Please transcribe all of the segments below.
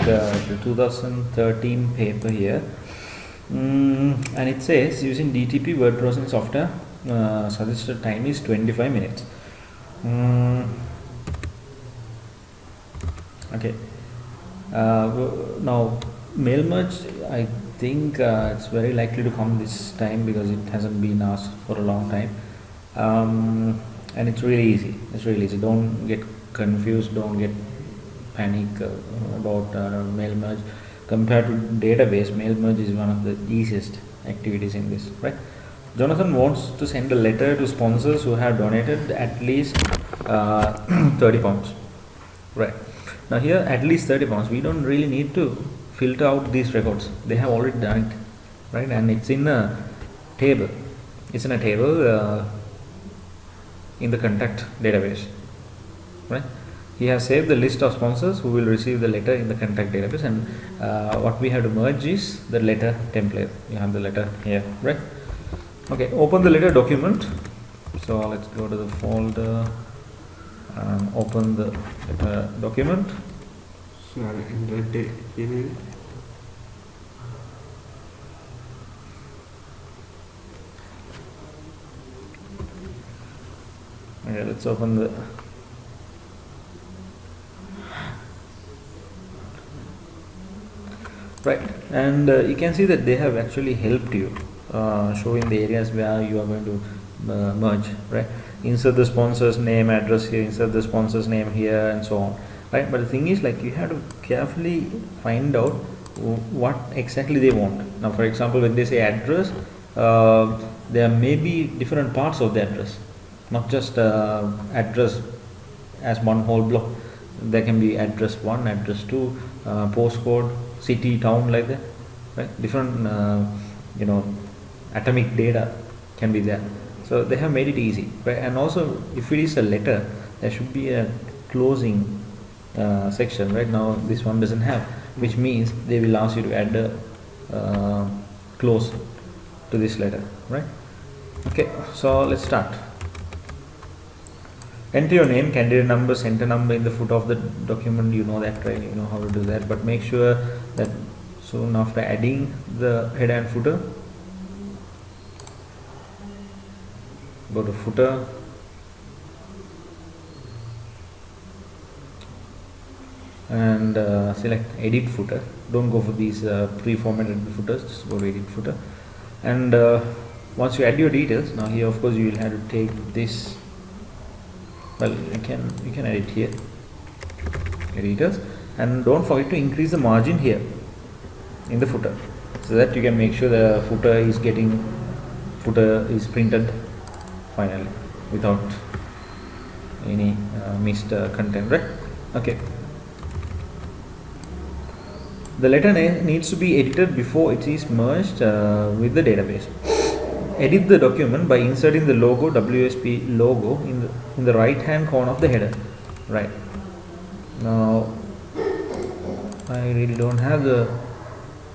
the 2013 paper here, and it says using DTP word processing software, suggested time is 25 minutes. Okay. Now mail merge, I think it's very likely to come this time because it hasn't been asked for a long time, and it's really easy. Don't get confused, don't get panic about mail merge. Compared to database, mail merge is one of the easiest activities in this, right? Jonathan wants to send a letter to sponsors who have donated at least £30, right? Now here, at least £30, we don't really need to filter out these records. They have already done it, right? And it's in a table. It's in a table in the contact database, right? He has saved the list of sponsors who will receive the letter in the contact database, and what we have to merge is the letter template. You have the letter here, right? Okay, open the letter document. So let's go to the folder and open the letter document. Okay, let's open the right, and you can see that they have actually helped you, showing the areas where you are going to merge, right? Insert the sponsor's name, address here, insert the sponsor's name here, and so on, right? But the thing is, like, you have to carefully find out what exactly they want. Now, for example, when they say address, there may be different parts of the address, not just address as one whole block. There can be address 1, address 2, postcode, city, town, like that, right? Different atomic data can be there. So they have made it easy, right? And also, if it is a letter, there should be a closing section. Right now this one doesn't have, which means they will ask you to add a close to this letter, right? Okay, so let's start. Enter your name, candidate number, center number in the footer of the document. You know that, right? You know how to do that, but make sure that soon after adding the header and footer, go to footer, and select edit footer. Don't go for these pre-formatted footers, just go to edit footer. And once you add your details, now here of course you will have to take this. Well, you can edit here, editors, and don't forget to increase the margin here in the footer, so that you can make sure the footer is printed finally without any missed content, right? Okay. The letter needs to be edited before it is merged with the database. Edit the document by inserting the logo, WSP logo, in the right hand corner of the header. Right. Now I really don't have the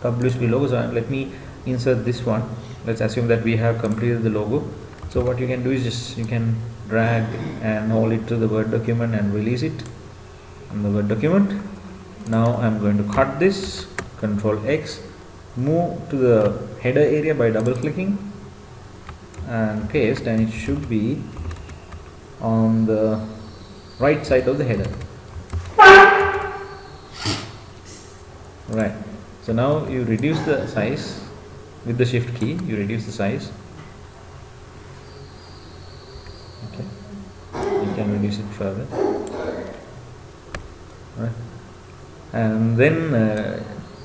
WSP logo, so let me insert this one. Let's assume that we have completed the logo. So what you can do is just you can drag and hold it to the Word document and release it on the Word document. Now I'm going to cut this, Control X, move to the header area by double clicking and paste, and it should be on the right side of the header. Right. So now you reduce the size with the shift key, you reduce the size. Okay. You can reduce it further. Right. And then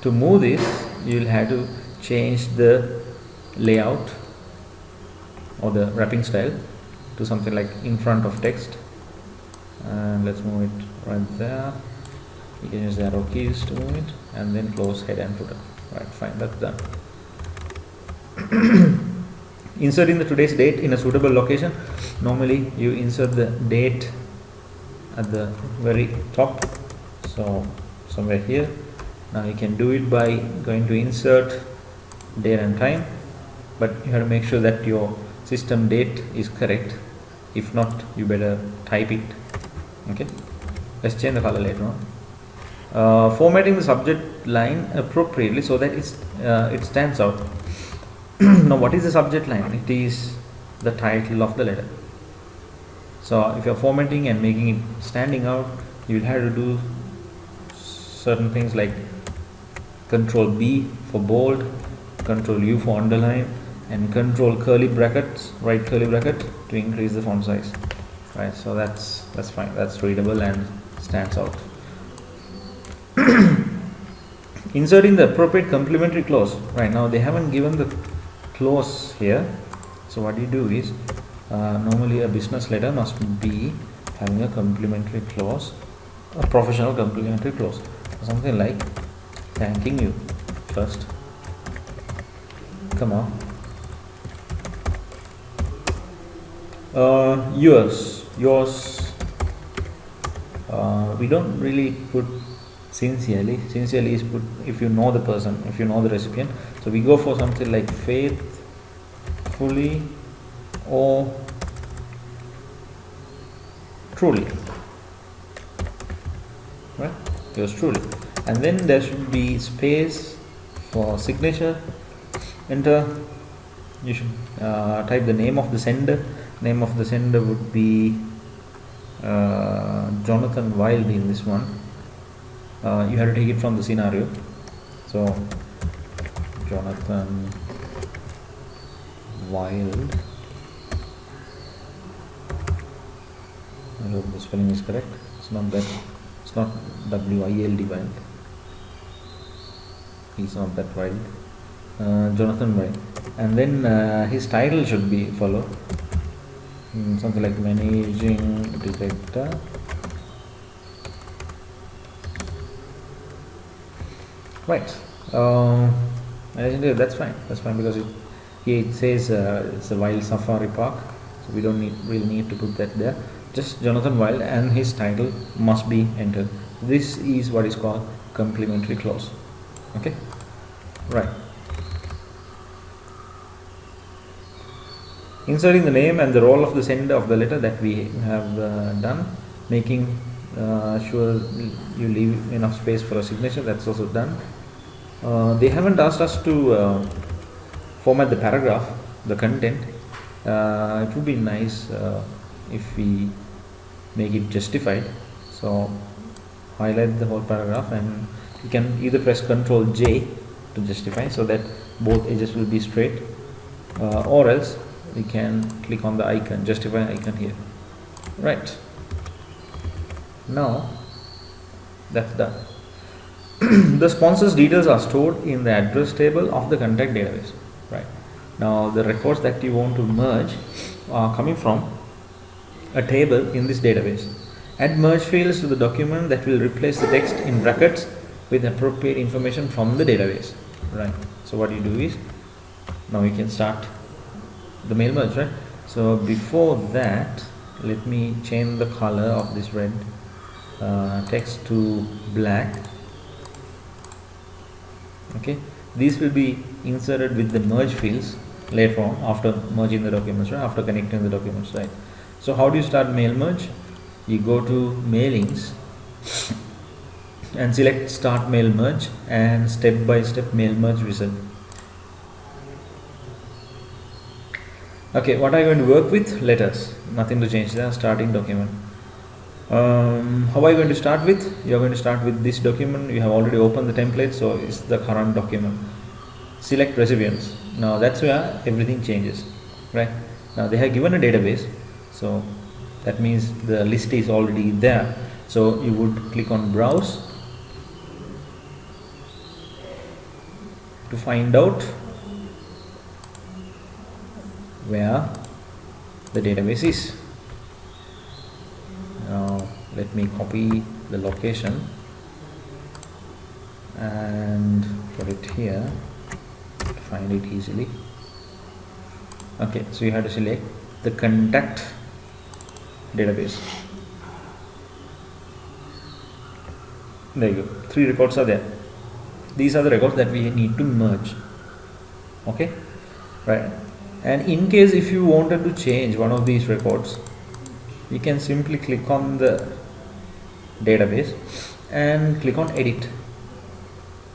to move this, you will have to change the layout or the wrapping style to something like in front of text, and let's move it right there. You can use the arrow keys to move it, and then close head and footer. Right, fine, that's done. Inserting the today's date in a suitable location. Normally you insert the date at the very top, so somewhere here. Now you can do it by going to insert date and time, but you have to make sure that your system date is correct. If not, you better type it. Okay, let's change the color later on. Formatting the subject line appropriately so that it stands out. Now, what is the subject line? It is the title of the letter. So if you're formatting and making it standing out, you will have to do certain things like Control B for bold, Control U for underline, and Control curly brackets, right curly bracket, to increase the font size. Right, so that's fine. That's readable and stands out. Inserting the appropriate complementary clause. Right, now they haven't given the clause here. So what you do is, normally a business letter must be having a complementary clause, a professional complementary clause, something like thanking you first. Come on. Yours. We don't really put sincerely. Sincerely is put if you know the person, if you know the recipient. So we go for something like faithfully or truly. Right? Yours truly. And then there should be space for signature. Enter. You should type the name of the sender. Name of the sender would be Jonathan Wild in this one. You have to take it from the scenario. So Jonathan Wild. I hope the spelling is correct. It's not that. It's not W-I-L-D Wild. He's not that wild. Jonathan Wild. And then his title should be follow. Something like managing director. Right. Managing director, that's fine. That's fine because it says it's a wild safari park, so we don't really need to put that there. Just Jonathan Wild and his title must be entered. This is what is called complementary clause. Okay. Right. Inserting the name and the role of the sender of the letter that we have done, making sure you leave enough space for a signature, that's also done. They haven't asked us to format the paragraph, the content. It would be nice if we make it justified. So highlight the whole paragraph and you can either press Ctrl J to justify so that both edges will be straight, or else we can click on the icon, justify icon here. Right. Now that's done. The sponsor's details are stored in the address table of the contact database. Right. Now the records that you want to merge are coming from a table in this database. Add merge fields to the document that will replace the text in brackets with appropriate information from the database. Right. So what you do is, now you can start the mail merge, right? So before that, let me change the color of this red text to black. Okay, these will be inserted with the merge fields later on after merging the documents, right? After connecting the documents, right? So how do you start mail merge? You go to mailings and select start mail merge and step by step mail merge wizard. Okay, what are you going to work with? Letters. Nothing to change there. Starting document. How are you going to start with? You are going to start with this document. You have already opened the template, so it's the current document. Select recipients. Now that's where everything changes, right? Now they have given a database, so that means the list is already there. So you would click on browse to find out where the database is. Now let me copy the location and put it here to find it easily. Okay, so you have to select the contact database. There you go. 3 records are there. These are the records that we need to merge. Okay, right. And in case if you wanted to change one of these records, you can simply click on the database and click on edit,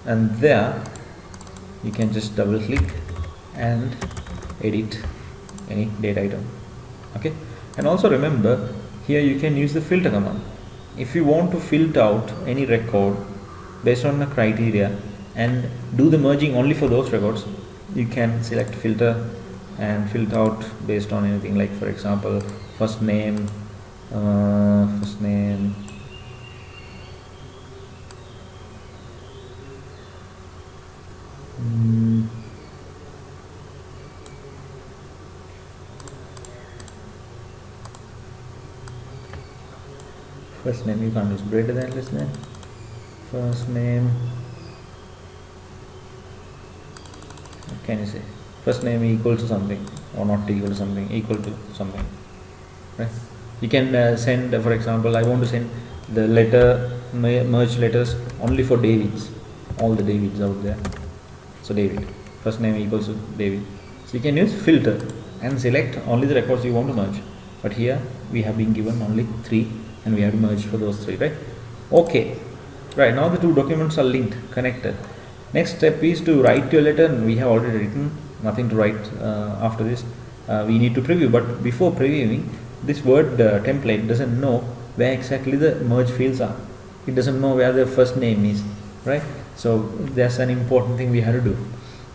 and there you can just double click and edit any data item. Okay, and also remember, here you can use the filter command. If you want to filter out any record based on the criteria and do the merging only for those records, you can select filter and filter out based on anything, like for example first name, first name, first name you can't use greater than less than, first name, what can you say, first name equal to something or not equal to something, equal to something, right? You can send, for example, I want to send the letter merge letters only for Davids, all the Davids out there. So David, first name equals to David. So you can use filter and select only the records you want to merge. But here we have been given only 3 and we have to merge for those 3, right? Okay, right, now the 2 documents are linked, connected. Next step is to write your letter. We have already written, nothing to write after this. We need to preview, but before previewing, this Word template doesn't know where exactly the merge fields are. It doesn't know where the first name is, right? So that's an important thing we have to do.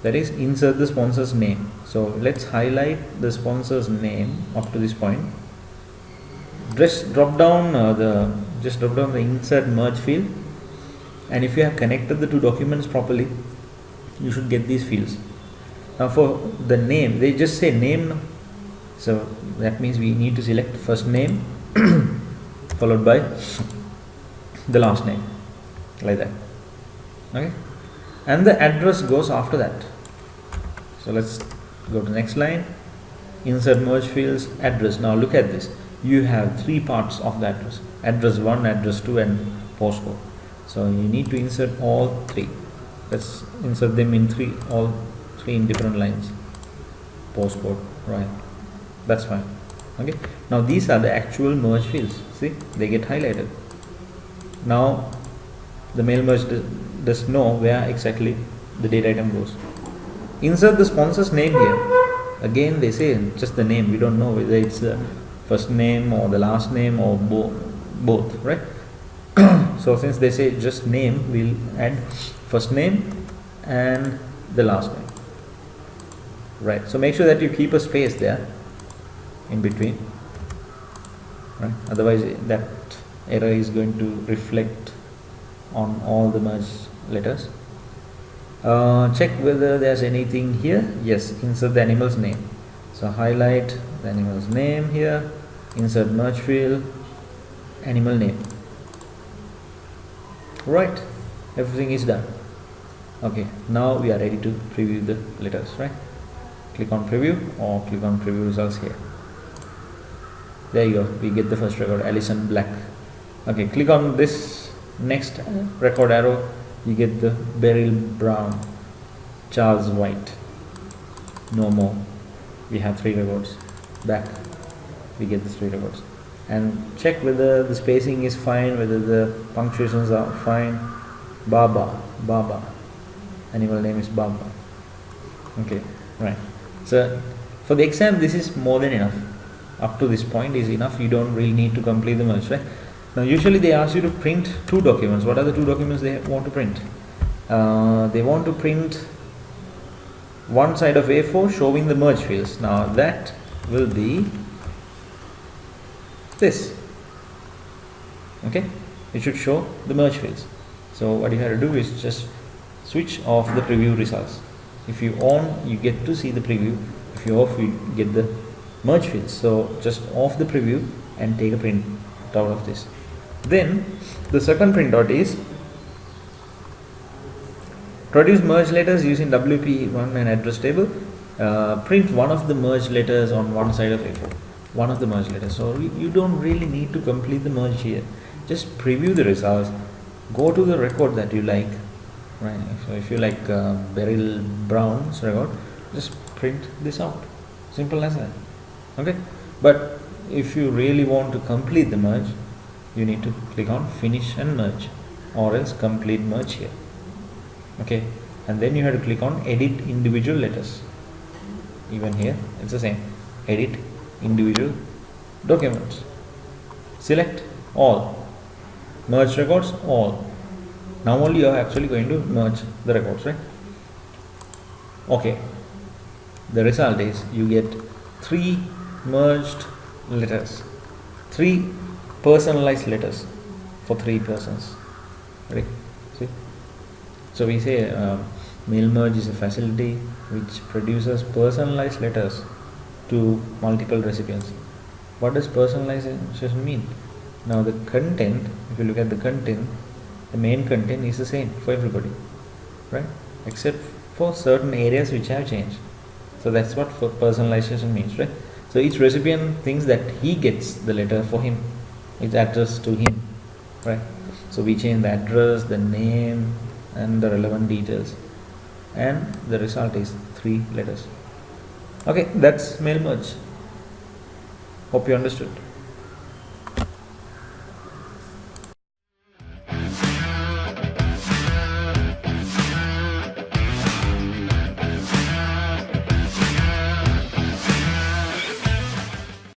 That is, insert the sponsor's name. So let's highlight the sponsor's name up to this point. Just drop down the insert merge field, and if you have connected the 2 documents properly, you should get these fields. Now for the name, they just say name, so that means we need to select first name followed by the last name, like that. Okay, and the address goes after that. So let's go to the next line, insert merge fields, address. Now look at this, you have 3 parts of the address, address 1, address 2 and postcode. So you need to insert all 3. Let's insert them in all three in different lines. Postcode, right, that's fine. Okay, now these are the actual merge fields. See, they get highlighted. Now the mail merge does know where exactly the data item goes. Insert the sponsor's name here. Again they say just the name, we don't know whether it's the first name or the last name or both, right? So since they say just name, we'll add first name and the last name, right? So make sure that you keep a space there in between, right? Otherwise that error is going to reflect on all the merge letters. Check whether there's anything here. Yes, insert the animal's name. So highlight the animal's name here, insert merge field, animal name. Right, everything is done. Okay, now we are ready to preview the letters, right? Click on preview or click on preview results here. There you go, we get the first record, Alison Black. Okay, click on this next record arrow, you get the Beryl Brown, Charles White. No more, we have 3 records. Back, we get the 3 records. And check whether the spacing is fine, whether the punctuations are fine. Baba, animal name is Baba. Okay, right. So for the exam, this is more than enough. Up to this point is enough. You don't really need to complete the merge, right? Now usually they ask you to print 2 documents. What are the 2 documents they want to print? They want to print one side of A4 showing the merge fields. Now that will be this. Okay, it should show the merge fields. So what you have to do is just switch off the preview results. If you on, you get to see the preview. If you off, you get the merge fields. So just off the preview and take a print out of this. Then the second printout is produce merge letters using WP1 and address table. Print one of the merge letters on one side of A4. One of the merge letters. So you don't really need to complete the merge here. Just preview the results. Go to the record that you like. Right. So if you like Beryl Brown's record, just print this out. Simple as that. Okay. But if you really want to complete the merge, you need to click on finish and merge. or else complete merge here. Okay, and then you have to click on edit individual letters. Even here it's the same, edit individual documents, select all, merge records all. Now only you are actually going to merge the records, right? Okay, the result is you get 3 merged letters, 3 personalized letters for 3 persons. Right? See? So we say mail merge is a facility which produces personalized letters to multiple recipients. What does personalization mean? Now the content, if you look at the content, the main content is the same for everybody, right? Except for certain areas which have changed. So that's what personalization means, right? So each recipient thinks that he gets the letter for him, it's addressed to him, right? So we change the address, the name, and the relevant details, and the result is 3 letters. Okay, that's mail merge. Hope you understood.